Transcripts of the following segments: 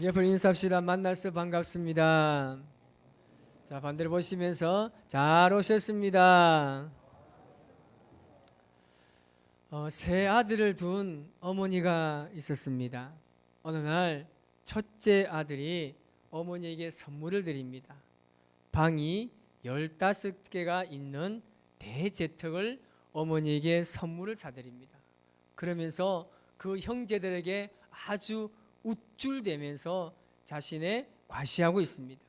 옆을 인사합시다. 만나서 반갑습니다. 자, 반대로 보시면서 잘 오셨습니다. 세 아들을 둔 어머니가 있었습니다. 어느 날 첫째 아들이 어머니에게 선물을 드립니다. 방이 15개가 있는 대제특을 어머니에게 선물을 사드립니다. 그러면서 그 형제들에게 아주 우쭐대면서 자신의 과시하고 있습니다.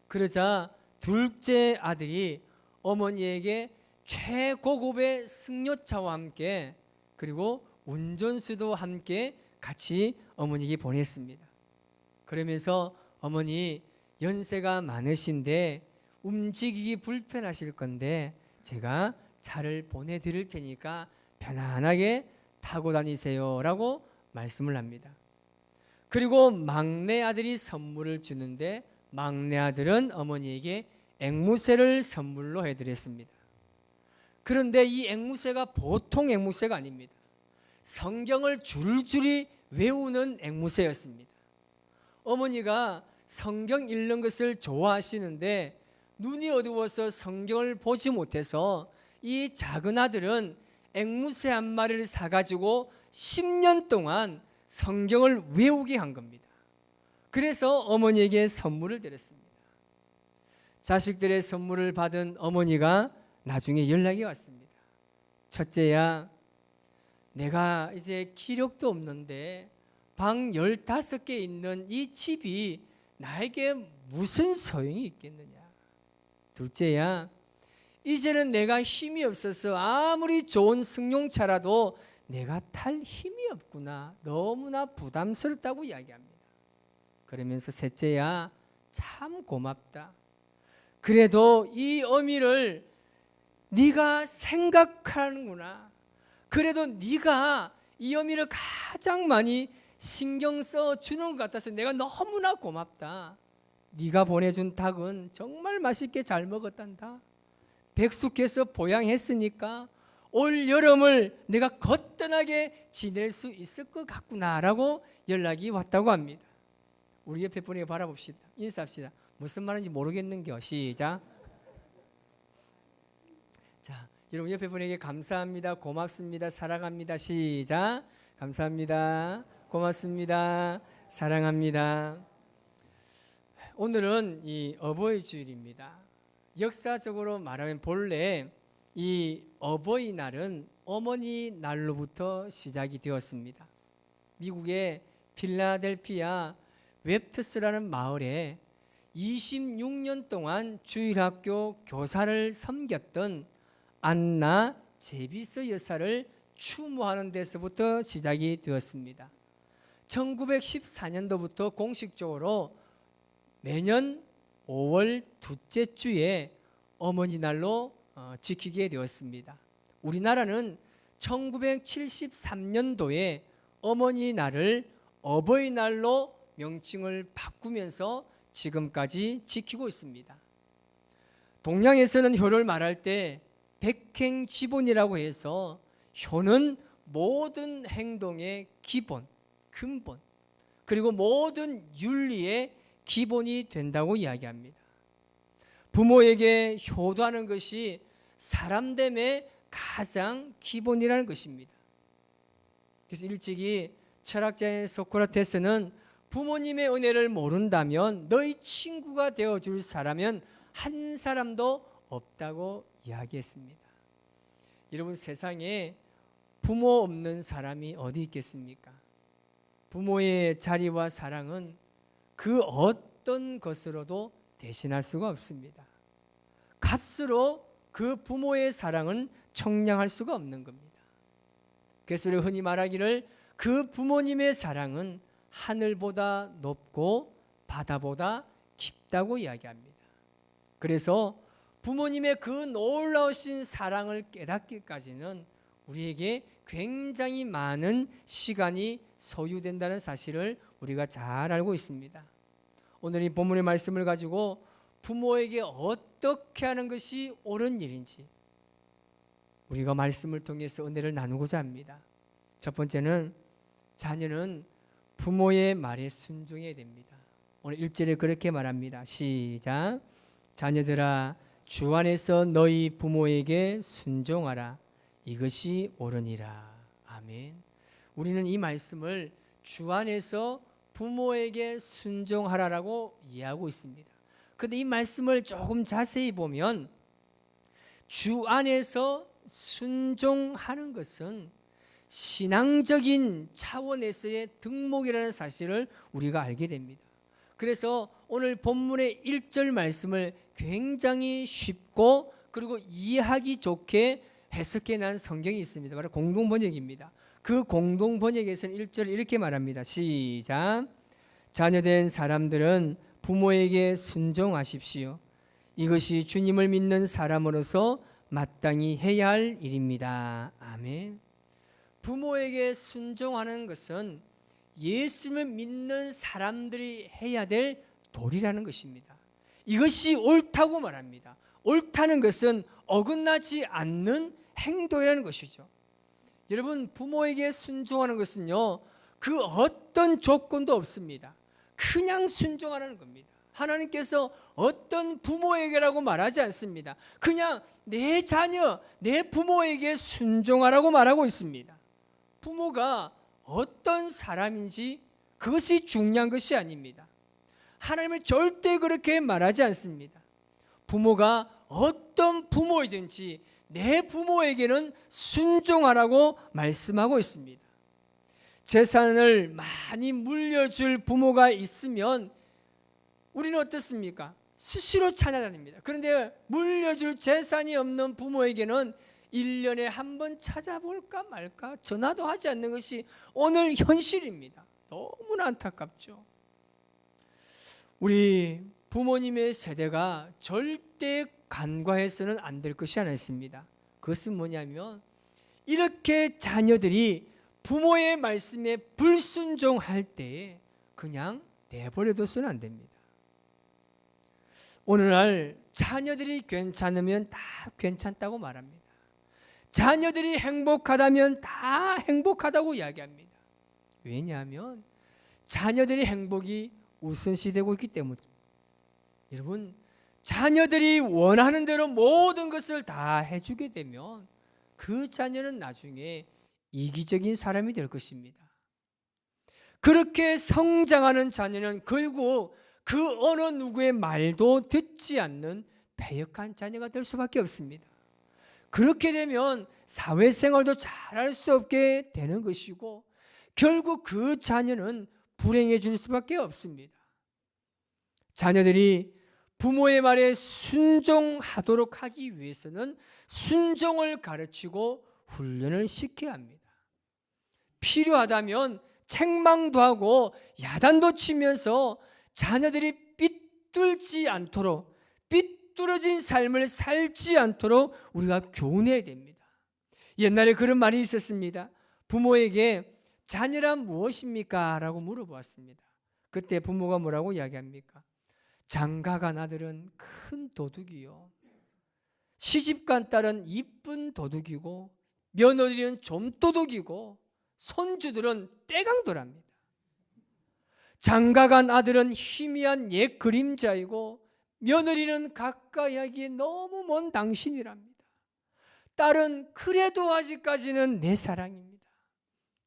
그러자 둘째 아들이 어머니에게 최고급의 승용차와 함께 그리고 운전수도 함께 같이 어머니에게 보냈습니다. 그러면서 어머니 연세가 많으신데 움직이기 불편하실 건데 제가 차를 보내드릴 테니까 편안하게 타고 다니세요 라고 말씀을 합니다. 그리고 막내 아들이 선물을 주는데 막내 아들은 어머니에게 앵무새를 선물로 해드렸습니다. 그런데 이 앵무새가 보통 앵무새가 아닙니다. 성경을 줄줄이 외우는 앵무새였습니다. 어머니가 성경 읽는 것을 좋아하시는데 눈이 어두워서 성경을 보지 못해서 이 작은 아들은 앵무새 한 마리를 사가지고 10년 동안 성경을 외우게 한 겁니다. 그래서 어머니에게 선물을 드렸습니다. 자식들의 선물을 받은 어머니가 나중에 연락이 왔습니다. 첫째야, 내가 이제 기력도 없는데 방 15개 있는 이 집이 나에게 무슨 소용이 있겠느냐. 둘째야, 이제는 내가 힘이 없어서 아무리 좋은 승용차라도 내가 탈 힘이 없구나. 너무나 부담스럽다고 이야기합니다. 그러면서 셋째야, 참 고맙다. 그래도 이 어미를 네가 생각하는구나. 그래도 네가 이 어미를 가장 많이 신경 써 주는 것 같아서 내가 너무나 고맙다. 네가 보내준 닭은 정말 맛있게 잘 먹었단다. 백숙해서 보양했으니까 올 여름을 내가 거뜬하게 지낼 수 있을 것 같구나 라고 연락이 왔다고 합니다. 우리 옆에 분에게 바라봅시다. 인사합시다. 무슨 말인지 모르겠는겨. 시작. 자, 여러분 옆에 분에게 감사합니다. 고맙습니다. 사랑합니다. 시작. 감사합니다. 고맙습니다. 사랑합니다. 오늘은 이 어버이 주일입니다. 역사적으로 말하면 본래 이 어버이날은 어머니 날로부터 시작이 되었습니다. 미국의 필라델피아 웹트스라는 마을에 26년 동안 주일학교 교사를 섬겼던 안나 제비스 여사를 추모하는 데서부터 시작이 되었습니다. 1914년도부터 공식적으로 매년 5월 둘째 주에 어머니날로 지키게 되었습니다. 우리나라는 1973년도에 어머니날을 어버이날로 명칭을 바꾸면서 지금까지 지키고 있습니다. 동양에서는 효를 말할 때 백행지본이라고 해서 효는 모든 행동의 기본, 근본, 그리고 모든 윤리의 기본이 된다고 이야기합니다. 부모에게 효도하는 것이 사람됨의 가장 기본이라는 것입니다. 그래서 일찍이 철학자인 소크라테스는 부모님의 은혜를 모른다면 너희 친구가 되어줄 사람은 한 사람도 없다고 이야기했습니다. 여러분, 세상에 부모 없는 사람이 어디 있겠습니까? 부모의 자리와 사랑은 그 어떤 것으로도 대신할 수가 없습니다. 값으로 그 부모의 사랑은 청량할 수가 없는 겁니다. 그래서 우리가 흔히 말하기를 그 부모님의 사랑은 하늘보다 높고 바다보다 깊다고 이야기합니다. 그래서 부모님의 그 놀라우신 사랑을 깨닫기까지는 우리에게 굉장히 많은 시간이 소요된다는 사실을 우리가 잘 알고 있습니다. 오늘 이 본문의 말씀을 가지고 부모에게 어떻게 하는 것이 옳은 일인지 우리가 말씀을 통해서 은혜를 나누고자 합니다. 첫 번째는 자녀는 부모의 말에 순종해야 됩니다. 오늘 1절에 그렇게 말합니다. 시작. 자녀들아 주 안에서 너희 부모에게 순종하라. 이것이 옳으니라. 아멘. 우리는 이 말씀을 주 안에서 부모에게 순종하라라고 이해하고 있습니다. 그런데 이 말씀을 조금 자세히 보면 주 안에서 순종하는 것은 신앙적인 차원에서의 덕목이라는 사실을 우리가 알게 됩니다. 그래서 오늘 본문의 1절 말씀을 굉장히 쉽고 그리고 이해하기 좋게 해석해 난 성경이 있습니다. 바로 공동번역입니다. 그 공동번역에서는 1절을 이렇게 말합니다. 시작. 자녀된 사람들은 부모에게 순종하십시오. 이것이 주님을 믿는 사람으로서 마땅히 해야 할 일입니다. 아멘. 부모에게 순종하는 것은 예수님을 믿는 사람들이 해야 될 도리라는 것입니다. 이것이 옳다고 말합니다. 옳다는 것은 어긋나지 않는 행동이라는 것이죠. 여러분, 부모에게 순종하는 것은요, 그 어떤 조건도 없습니다. 그냥 순종하라는 겁니다. 하나님께서 어떤 부모에게라고 말하지 않습니다. 그냥 내 자녀, 내 부모에게 순종하라고 말하고 있습니다. 부모가 어떤 사람인지 그것이 중요한 것이 아닙니다. 하나님은 절대 그렇게 말하지 않습니다. 부모가 어떤 부모이든지 내 부모에게는 순종하라고 말씀하고 있습니다. 재산을 많이 물려줄 부모가 있으면 우리는 어떻습니까? 수시로 찾아다닙니다. 그런데 물려줄 재산이 없는 부모에게는 1년에 한 번 찾아볼까 말까 전화도 하지 않는 것이 오늘 현실입니다. 너무나 안타깝죠. 우리 부모님의 세대가 절대 간과해서는 안 될 것이 하나 있습니다. 그것은 뭐냐면 이렇게 자녀들이 부모의 말씀에 불순종할 때에 그냥 내버려둬서는 안 됩니다. 오늘날 자녀들이 괜찮으면 다 괜찮다고 말합니다. 자녀들이 행복하다면 다 행복하다고 이야기합니다. 왜냐하면 자녀들의 행복이 우선시되고 있기 때문입니다. 여러분, 자녀들이 원하는 대로 모든 것을 다 해주게 되면 그 자녀는 나중에 이기적인 사람이 될 것입니다. 그렇게 성장하는 자녀는 결국 그 어느 누구의 말도 듣지 않는 패역한 자녀가 될 수밖에 없습니다. 그렇게 되면 사회생활도 잘할 수 없게 되는 것이고 결국 그 자녀는 불행해질 수밖에 없습니다. 자녀들이 부모의 말에 순종하도록 하기 위해서는 순종을 가르치고 훈련을 시켜야 합니다. 필요하다면 책망도 하고 야단도 치면서 자녀들이 삐뚤지 않도록 삐뚤어진 삶을 살지 않도록 우리가 교훈해야 됩니다. 옛날에 그런 말이 있었습니다. 부모에게 자녀란 무엇입니까? 라고 물어보았습니다. 그때 부모가 뭐라고 이야기합니까? 장가간 아들은 큰 도둑이요, 시집간 딸은 이쁜 도둑이고 며느리는 좀도둑이고 손주들은 떼강도랍니다. 장가간 아들은 희미한 옛 그림자이고 며느리는 가까이 하기에 너무 먼 당신이랍니다. 딸은 그래도 아직까지는 내 사랑입니다.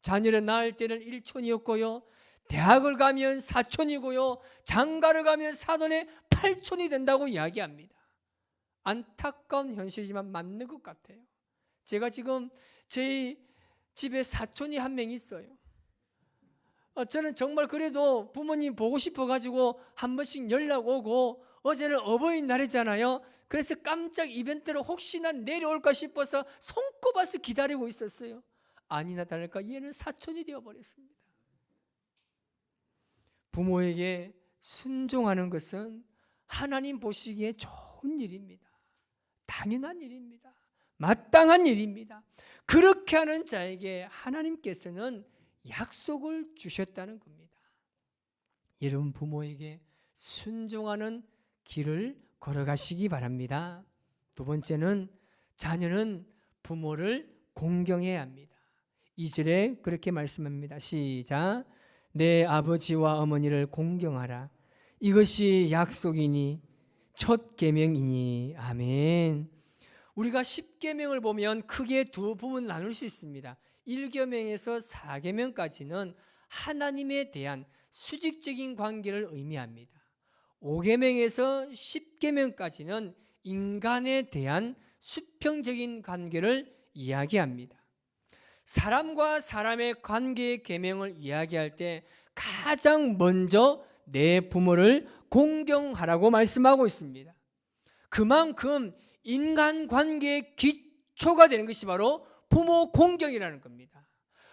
자녀를 낳을 때는 일촌이었고요, 대학을 가면 사촌이고요, 장가를 가면 사돈의 팔촌이 된다고 이야기합니다. 안타까운 현실이지만 맞는 것 같아요. 제가 지금 저희 집에 사촌이 한 명 있어요. 저는 정말 그래도 부모님 보고 싶어가지고 한 번씩 연락 오고, 어제는 어버이날이잖아요. 그래서 깜짝 이벤트로 혹시나 내려올까 싶어서 손꼽아서 기다리고 있었어요. 아니나 다를까 얘는 사촌이 되어버렸습니다. 부모에게 순종하는 것은 하나님 보시기에 좋은 일입니다. 당연한 일입니다. 마땅한 일입니다. 그렇게 하는 자에게 하나님께서는 약속을 주셨다는 겁니다. 여러분, 부모에게 순종하는 길을 걸어가시기 바랍니다. 두 번째는 자녀는 부모를 공경해야 합니다. 2절에 그렇게 말씀합니다. 시작. 내 아버지와 어머니를 공경하라. 이것이 약속이니 첫 계명이니. 아멘. 우리가 10계명을 보면 크게 두 부분 나눌 수 있습니다. 1계명에서 4계명까지는 하나님에 대한 수직적인 관계를 의미합니다. 5계명에서 10계명까지는 인간에 대한 수평적인 관계를 이야기합니다. 사람과 사람의 관계의 계명을 이야기할 때 가장 먼저 내 부모를 공경하라고 말씀하고 있습니다. 그만큼 인간관계의 기초가 되는 것이 바로 부모 공경이라는 겁니다.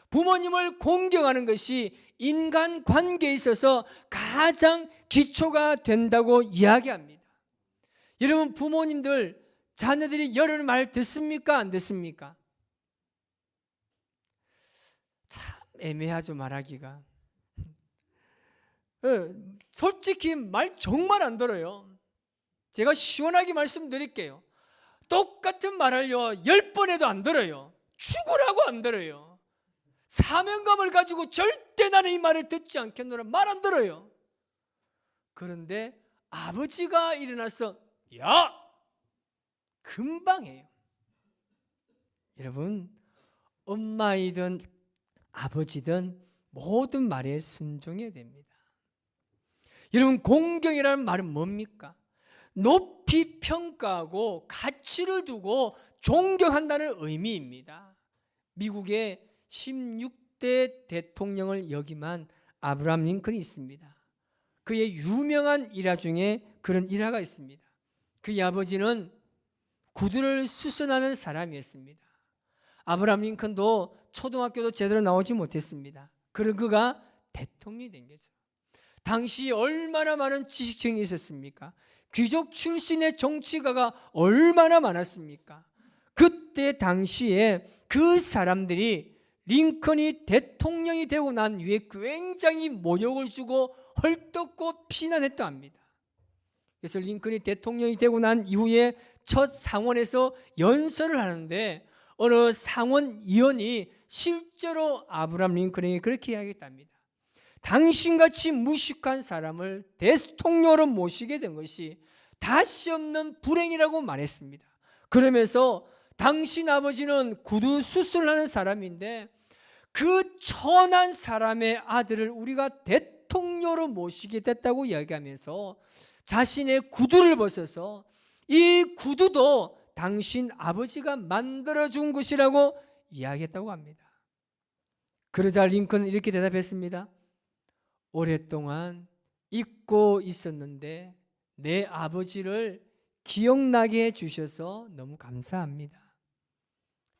부모님을 공경하는 것이 인간관계에 있어서 가장 기초가 된다고 이야기합니다. 여러분, 부모님들 자녀들이 여러분 말 듣습니까? 안 듣습니까? 참 애매하죠, 말하기가. 솔직히 말 정말 안 들어요. 제가 시원하게 말씀드릴게요. 똑같은 말을요 10번 해도 안 들어요. 죽으라고 안 들어요. 사명감을 가지고 절대 나는 이 말을 듣지 않겠노라 말 안 들어요. 그런데 아버지가 일어나서 야! 금방 해요. 여러분, 엄마이든 아버지든 모든 말에 순종해야 됩니다. 여러분, 공경이라는 말은 뭡니까? 높이 평가하고 가치를 두고 존경한다는 의미입니다. 미국의 16대 대통령을 역임한 아브라함 링컨이 있습니다. 그의 유명한 일화 중에 그런 일화가 있습니다. 그의 아버지는 구두를 수선하는 사람이었습니다. 아브라함 링컨도 초등학교도 제대로 나오지 못했습니다. 그런 그가 대통령이 된 거죠. 당시 얼마나 많은 지식층이 있었습니까? 귀족 출신의 정치가가 얼마나 많았습니까? 그때 당시에 그 사람들이 링컨이 대통령이 되고 난 후에 굉장히 모욕을 주고 헐뜯고 피난했다 합니다. 그래서 링컨이 대통령이 되고 난 이후에 첫 상원에서 연설을 하는데 어느 상원의원이 실제로 아브라함 링컨에게 그렇게 이야기했답니다. 당신같이 무식한 사람을 대통령으로 모시게 된 것이 다시 없는 불행이라고 말했습니다. 그러면서 당신 아버지는 구두 수술하는 사람인데 그 천한 사람의 아들을 우리가 대통령으로 모시게 됐다고 이야기하면서 자신의 구두를 벗어서 이 구두도 당신 아버지가 만들어준 것이라고 이야기했다고 합니다. 그러자 링컨은 이렇게 대답했습니다. 오랫동안 잊고 있었는데 내 아버지를 기억나게 해주셔서 너무 감사합니다.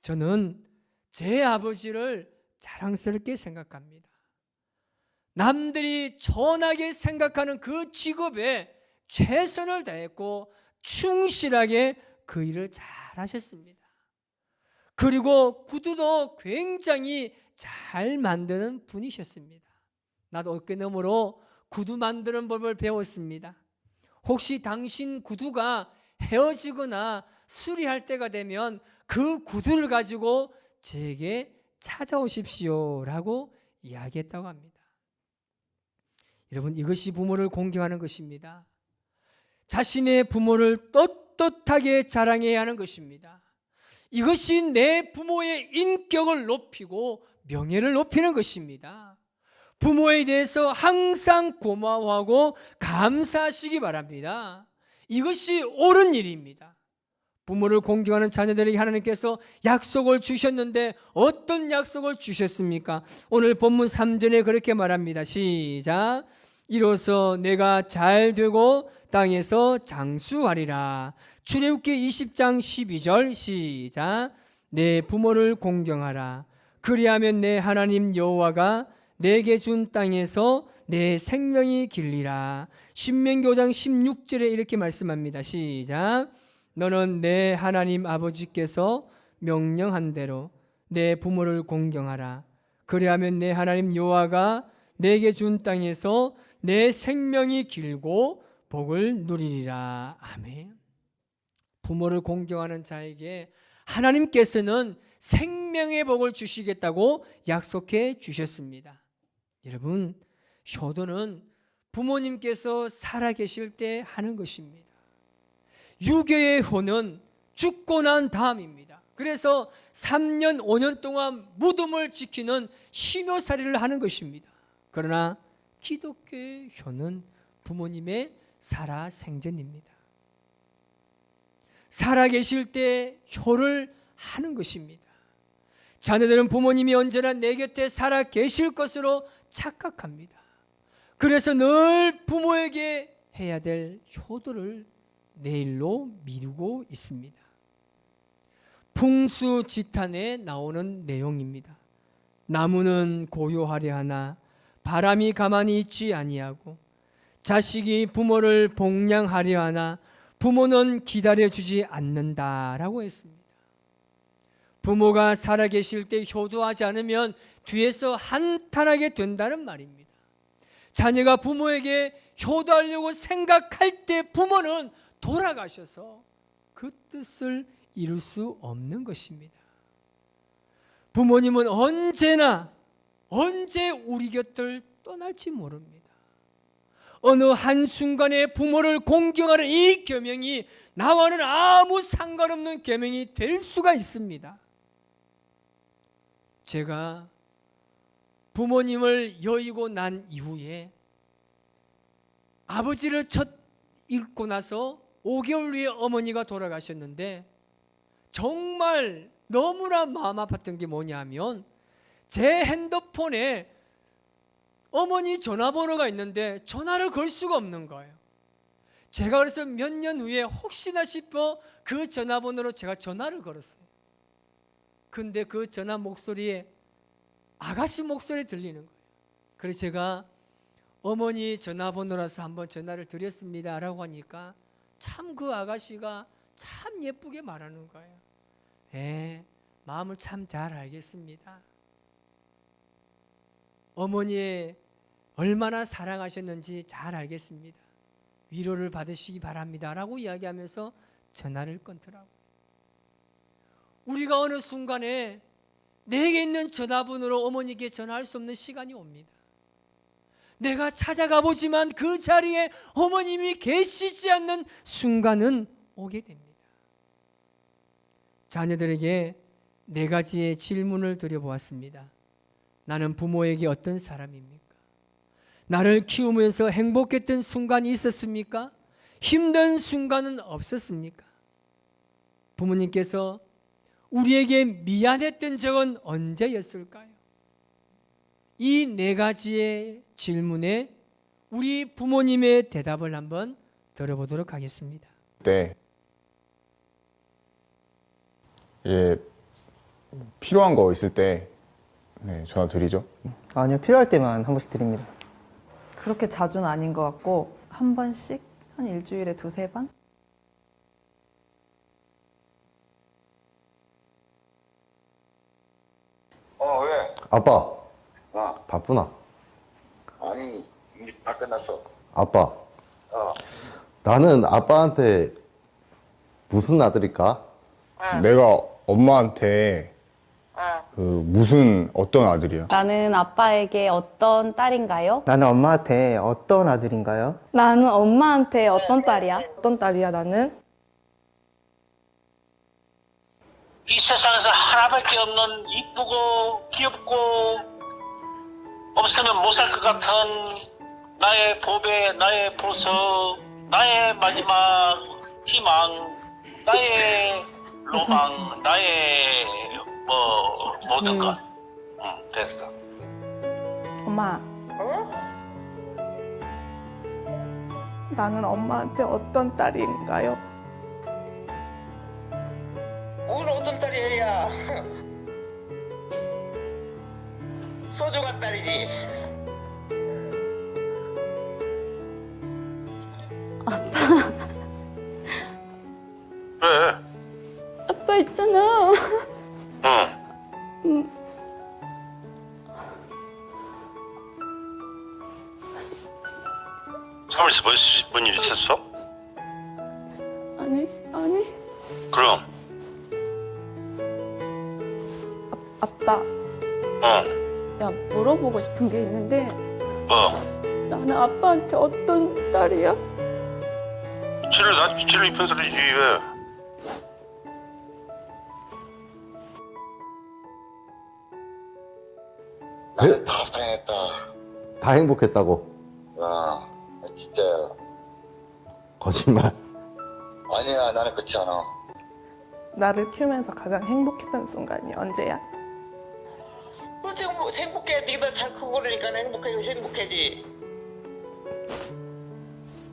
저는 제 아버지를 자랑스럽게 생각합니다. 남들이 전하게 생각하는 그 직업에 최선을 다했고 충실하게 그 일을 잘 하셨습니다. 그리고 구두도 굉장히 잘 만드는 분이셨습니다. 나도 어깨너머로 구두 만드는 법을 배웠습니다. 혹시 당신 구두가 헤어지거나 수리할 때가 되면 그 구두를 가지고 제게 찾아오십시오 라고 이야기했다고 합니다. 여러분, 이것이 부모를 공경하는 것입니다. 자신의 부모를 떳떳하게 자랑해야 하는 것입니다. 이것이 내 부모의 인격을 높이고 명예를 높이는 것입니다. 부모에 대해서 항상 고마워하고 감사하시기 바랍니다. 이것이 옳은 일입니다. 부모를 공경하는 자녀들에게 하나님께서 약속을 주셨는데 어떤 약속을 주셨습니까? 오늘 본문 3절에 그렇게 말합니다. 시작. 이로써 내가 잘 되고 땅에서 장수하리라. 출애굽기 20장 12절 시작. 내 부모를 공경하라. 그리하면 내 하나님 여호와가 내게 준 땅에서 내 생명이 길리라. 신명기 5장 16절에 이렇게 말씀합니다. 시작. 너는 내 하나님 아버지께서 명령한 대로 내 부모를 공경하라. 그리하면 내 하나님 여호와가 내게 준 땅에서 내 생명이 길고 복을 누리리라. 아멘. 부모를 공경하는 자에게 하나님께서는 생명의 복을 주시겠다고 약속해 주셨습니다. 여러분, 효도는 부모님께서 살아계실 때 하는 것입니다. 유교의 효는 죽고 난 다음입니다. 그래서 3년, 5년 동안 무덤을 지키는 심요살이를 하는 것입니다. 그러나 기독교의 효는 부모님의 살아생전입니다. 살아계실 때 효를 하는 것입니다. 자녀들은 부모님이 언제나 내 곁에 살아계실 것으로 착각합니다. 그래서 늘 부모에게 해야 될 효도를 내일로 미루고 있습니다. 풍수지탄에 나오는 내용입니다. 나무는 고요하려 하나 바람이 가만히 있지 아니하고 자식이 부모를 복량하려 하나 부모는 기다려주지 않는다라고 했습니다. 부모가 살아계실 때 효도하지 않으면 뒤에서 한탄하게 된다는 말입니다. 자녀가 부모에게 효도하려고 생각할 때 부모는 돌아가셔서 그 뜻을 이룰 수 없는 것입니다. 부모님은 언제 우리 곁을 떠날지 모릅니다. 어느 한순간에 부모를 공경하는 이 계명이 나와는 아무 상관없는 계명이 될 수가 있습니다. 제가 부모님을 여의고 난 이후에 아버지를 첫 잃고 나서 5개월 후에 어머니가 돌아가셨는데 정말 너무나 마음 아팠던 게 뭐냐면 제 핸드폰에 어머니 전화번호가 있는데 전화를 걸 수가 없는 거예요. 제가 그래서 몇 년 후에 혹시나 싶어 그 전화번호로 제가 전화를 걸었어요. 근데 그 전화 목소리에 아가씨 목소리 들리는 거예요. 그래서 제가 어머니 전화번호라서 한번 전화를 드렸습니다 라고 하니까 참 그 아가씨가 참 예쁘게 말하는 거예요. 마음을 참 잘 알겠습니다. 어머니의 얼마나 사랑하셨는지 잘 알겠습니다. 위로를 받으시기 바랍니다 라고 이야기하면서 전화를 끊더라고요. 우리가 어느 순간에 내게 있는 전화번호로 어머니께 전화할 수 없는 시간이 옵니다. 내가 찾아가 보지만 그 자리에 어머님이 계시지 않는 순간은 오게 됩니다. 자녀들에게 4가지의 질문을 드려보았습니다. 나는 부모에게 어떤 사람입니까? 나를 키우면서 행복했던 순간이 있었습니까? 힘든 순간은 없었습니까? 부모님께서 우리에게 미안했던 적은 언제였을까요? 이 4가지의 질문에 우리 부모님의 대답을 한번 들어보도록 하겠습니다. 네. 필요한 거 있을 때 전화 드리죠. 아니요, 필요할 때만 한 번씩 드립니다. 그렇게 자주는 아닌 것 같고 한 번씩 한 일주일에 2-3번? 왜? 아빠, 어, 바쁘나? 아니, 일 다 끝났어. 아빠, 어, 나는 아빠한테 무슨 아들일까? 내가 엄마한테 어떤 아들이야? 나는 아빠에게 어떤 딸인가요? 나는 엄마한테 어떤 아들인가요? 나는 엄마한테 어떤 딸이야? 어떤 딸이야, 나는? 이 세상에서 하나밖에 없는 이쁘고 귀엽고 없으면 못 살 것 같은 나의 보배, 나의 보석, 나의 마지막 희망, 나의 로망, 나의 모든 것. 응, 됐어. 엄마. 나는 엄마한테 어떤 딸인가요? 오늘 어떤 딸이야? 소중한 딸이지. 왜? 아빠 있잖아. 응. 사무실에서 뭔 일 있었어? 아니. 그럼. 아빠. 어. 야, 물어보고 싶은 게 있는데 뭐? 나는 아빠한테 어떤 딸이야? 쟤를 이쁜 소리지 왜? 나는 다 사랑했다. 다 행복했다고. 진짜야. 거짓말. 아니야, 나는 그렇지 않아. 나를 키우면서 가장 행복했던 순간이 언제야? 그렇지, 뭐 행복해. 네가 잘 크고 그러니까 행복해지.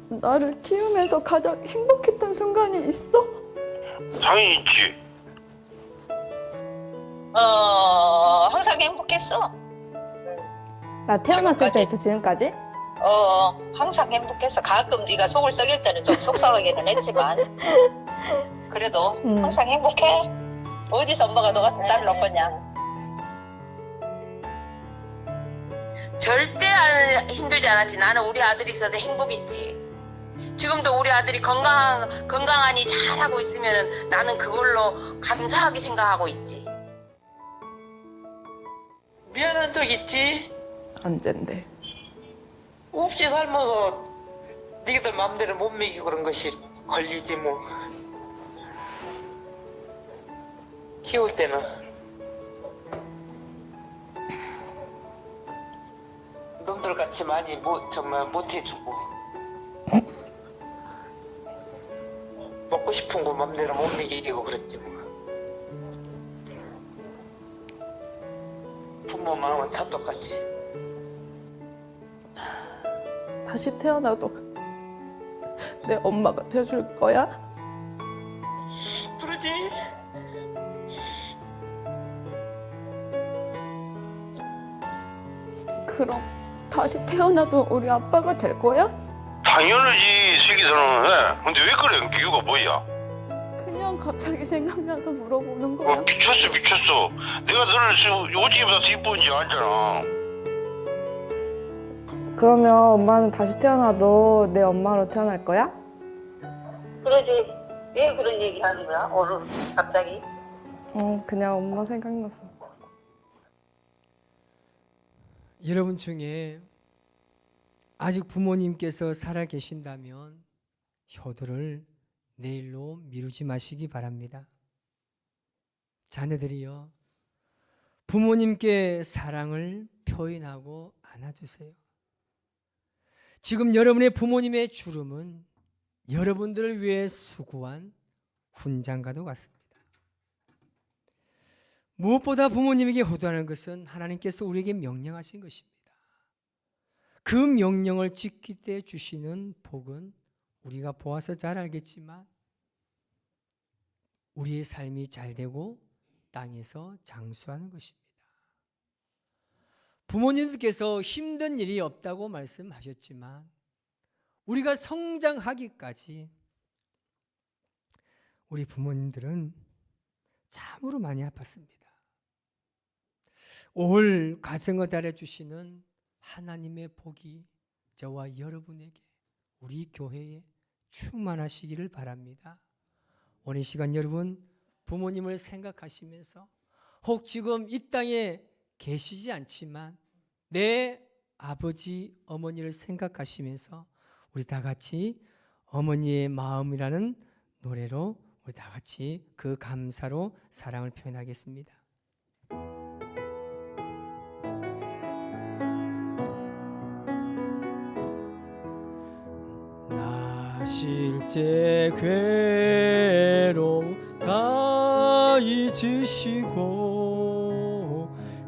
나를 키우면서 가장 행복했던 순간이 있어? 당연히 있지. 항상 행복했어. 나 태어났을 지금까지? 때부터 지금까지? 항상 행복했어. 가끔 네가 속을 썩일 때는 좀 속상하기는 했지만 그래도 항상 행복해. 어디서 엄마가 너 같은 딸을 얻겠냐. 절대 힘들지 않았지. 나는 우리 아들이 있어서 행복했지. 지금도 우리 아들이 건강하니 잘하고 있으면 나는 그걸로 감사하게 생각하고 있지. 미안한 적 있지? 언젠데? 없이 살면서 니들 마음대로 못 먹이고 그런 것이 걸리지 뭐. 키울 때는 놈들 같이 많이 정말 못 해주고 먹고 싶은 거 마음대로 못 먹이고 그랬지 뭐. 부모 마음은 다 똑같지. 다시 태어나도 내 엄마가 돼줄 거야? 그러지. 그럼 다시 태어나도 우리 아빠가 될 거야? 당연하지 슬기서는. 왜? 근데 왜 그래? 이유가 뭐야? 그냥 갑자기 생각나서 물어보는 거야. 미쳤어. 내가 너를 지금 오지보다 더 이쁜지 알잖아. 그러면 엄마는 다시 태어나도 내 엄마로 태어날 거야? 그러지. 왜 그런 얘기 하는 거야? 오늘 갑자기? 그냥 엄마 생각났어. 여러분 중에 아직 부모님께서 살아 계신다면 효도를 내일로 미루지 마시기 바랍니다. 자녀들이여, 부모님께 사랑을 표현하고 안아주세요. 지금 여러분의 부모님의 주름은 여러분들을 위해 수고한 훈장과도 같습니다. 무엇보다 부모님에게 효도하는 것은 하나님께서 우리에게 명령하신 것입니다. 그 명령을 지킬 때 주시는 복은 우리가 보아서 잘 알겠지만 우리의 삶이 잘 되고 땅에서 장수하는 것입니다. 부모님들께서 힘든 일이 없다고 말씀하셨지만 우리가 성장하기까지 우리 부모님들은 참으로 많이 아팠습니다. 올 가정의 달에 주시는 하나님의 복이 저와 여러분에게, 우리 교회에 충만하시기를 바랍니다. 오늘 이 시간 여러분 부모님을 생각하시면서 혹 지금 이 땅에 계시지 않지만 내 아버지 어머니를 생각하시면서 우리 다 같이 어머니의 마음이라는 노래로 우리 다 같이 그 감사로 사랑을 표현하겠습니다. 나 실제 괴로움 다 잊으시고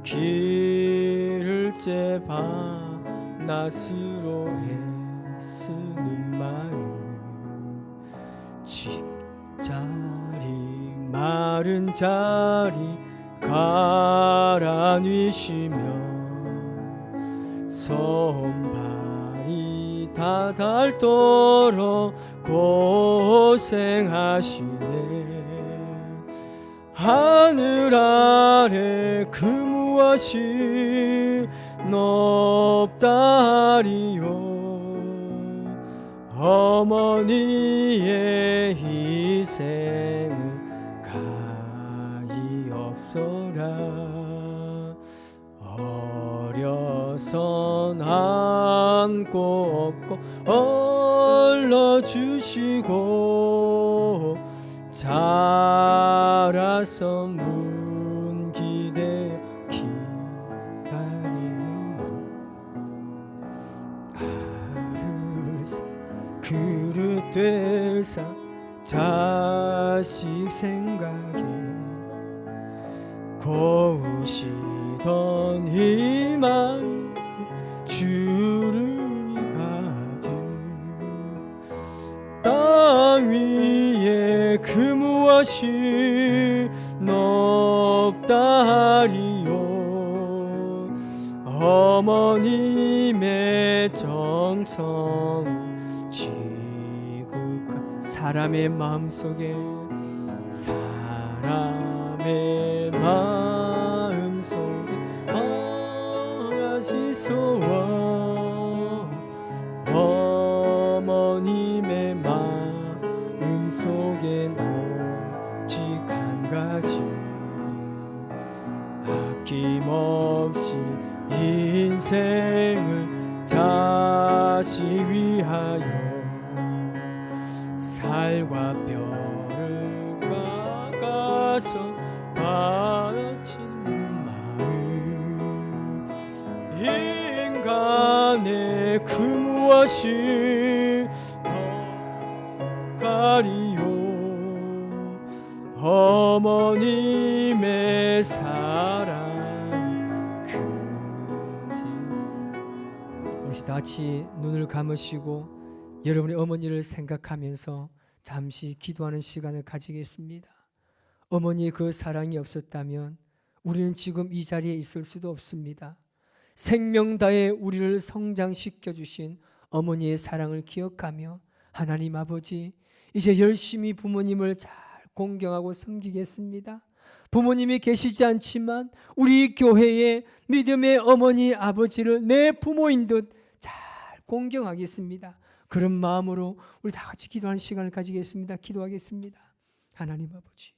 길을 재봐 낯으로 애쓰는 마음 집자리 마른 자리 가라뉘시며 손발이 다 닳도록 고생하시네. 하늘 아래 그 무엇이 높다 하리요. 어머니의 희생은 가히 없어라. 어려선 한 손 꼽고 얼러주시고 자라서 문 기대어 기다리는 알을 사 그릇 될 사 자식 생각에 고우시던 희망이 주름이 가득 땅 위에 그 무엇이 높다 하리요 어머님의 정성 지극한 사람의 마음속에 사람의 마음속에 어가지 소원 어머님의 마음 속엔 오직 한 가지 아낌없이 인생을 자식 위하여 살과 뼈를 깎아서 바치는 마음 인간의 그 무엇이 거룩하리요 어머님의 사랑 크지 우리 다 같이 눈을 감으시고 여러분의 어머니를 생각하면서 잠시 기도하는 시간을 가지겠습니다. 어머니의 그 사랑이 없었다면 우리는 지금 이 자리에 있을 수도 없습니다. 생명 다해 우리를 성장시켜 주신 어머니의 사랑을 기억하며 하나님 아버지 이제 열심히 부모님을 잘 공경하고 섬기겠습니다. 부모님이 계시지 않지만 우리 교회의 믿음의 어머니 아버지를 내 부모인 듯 잘 공경하겠습니다. 그런 마음으로 우리 다 같이 기도하는 시간을 가지겠습니다. 기도하겠습니다. 하나님 아버지